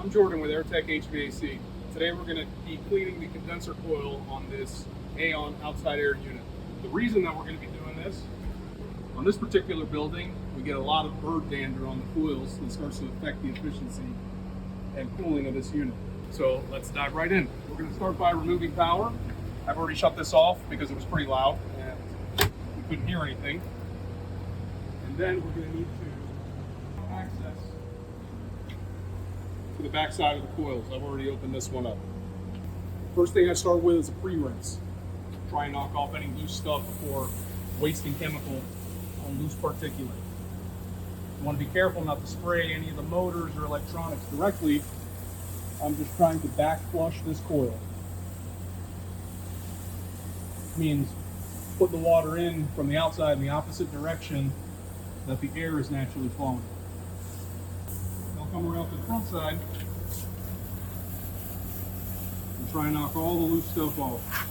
I'm Jordan with AirTech HVAC. Today we're going to be cleaning the condenser coil on this Aeon outside air unit. The reason that we're going to be doing this, on this particular building, we get a lot of bird dander on the coils that starts to affect the efficiency and cooling of this unit. So let's dive right in. We're going to start by removing power. I've already shut this off because it was pretty loud and we couldn't hear anything. And then we're going to need to access to the back side of the coils. I've already opened this one up. First thing I start with is a pre-rinse. Try and knock off any loose stuff before wasting chemical on loose particulate. You want to be careful not to spray any of the motors or electronics directly. I'm just trying to back flush this coil. Means put the water in from the outside in the opposite direction that the air is naturally flowing. I'll come around to the front side and try and knock all the loose stuff off.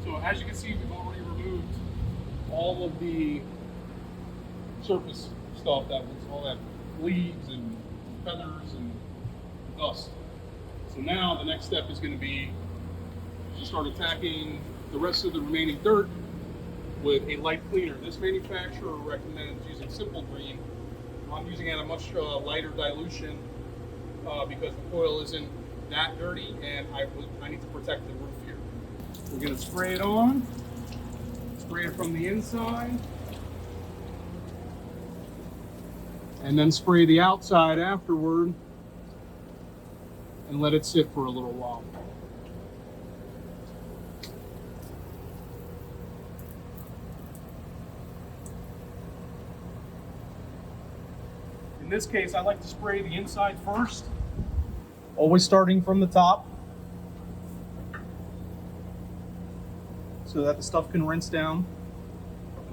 So as you can see, we've already removed all of the surface stuff that was all that leaves and feathers and dust. So now the next step is going to be to start attacking the rest of the remaining dirt with a light cleaner. This manufacturer recommends using Simple Green. I'm using it at a much lighter dilution because the coil isn't that dirty and I need to protect the roof here. We're going to spray it on, spray it from the inside, and then spray the outside afterward and let it sit for a little while. In this case, I like to spray the inside first, always starting from the top, so that the stuff can rinse down.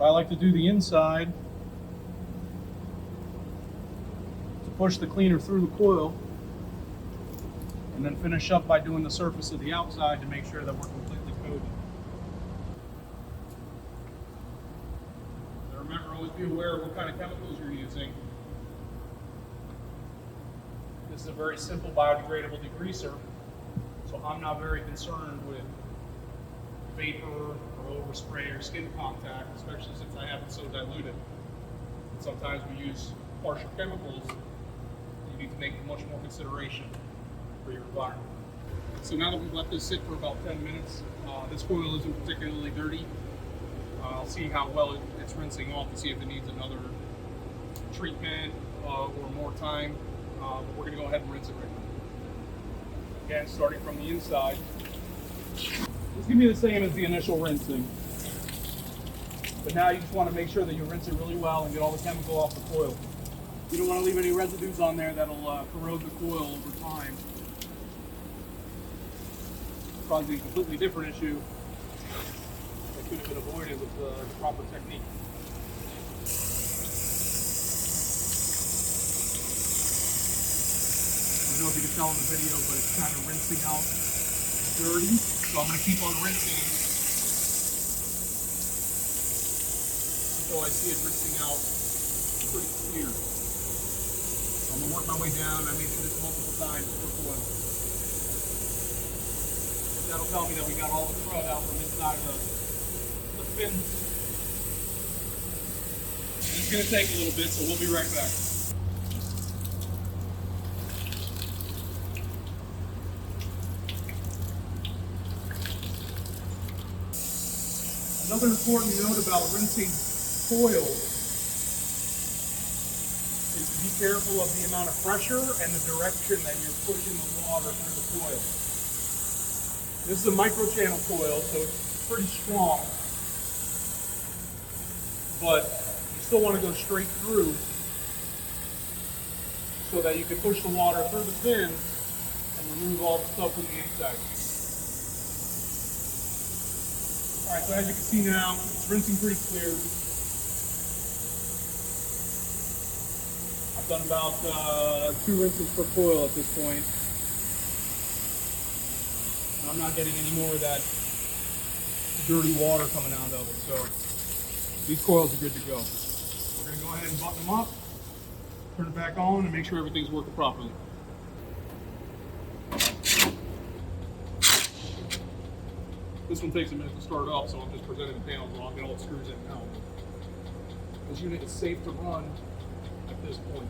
I like to do the inside to push the cleaner through the coil, and then finish up by doing the surface of the outside to make sure that we're completely coated. Now remember, always be aware of what kind of chemicals you're using. This is a very simple biodegradable degreaser, so I'm not very concerned with vapor or overspray or skin contact, especially since I have it so diluted. Sometimes we use harsher chemicals. You need to make much more consideration for your environment. So now that we've let this sit for about 10 minutes, this coil isn't particularly dirty. I'll see how well it's rinsing off to see if it needs another treatment or more time. But we're going to go ahead and rinse it right now. Again, starting from the inside. It's going to be the same as the initial rinsing. But now you just want to make sure that you rinse it really well and get all the chemical off the coil. You don't want to leave any residues on there that'll corrode the coil over time, causing a completely different issue that could have been avoided with the proper technique. I don't know if you can tell in the video, but it's kind of rinsing out dirty, so I'm going to keep on rinsing until I see it rinsing out pretty clear. So I'm going to work my way down. I may do this multiple times per coil. That'll tell me that we got all the crud out from inside of the fin. It's going to take a little bit, so we'll be right back. Another important note about rinsing coils is to be careful of the amount of pressure and the direction that you're pushing the water through the coil. This is a microchannel coil, so it's pretty strong, but you still want to go straight through so that you can push the water through the fin and remove all the stuff from the inside. Alright, so as you can see now, it's rinsing pretty clear. I've done about 2 rinses per coil at this point. And I'm not getting any more of that dirty water coming out of it. So these coils are good to go. We're gonna go ahead and button them up, turn it back on, and make sure everything's working properly. This one takes a minute to start up, so I'm just presenting the panels and I'll get all the screws in now. This unit is safe to run at this point.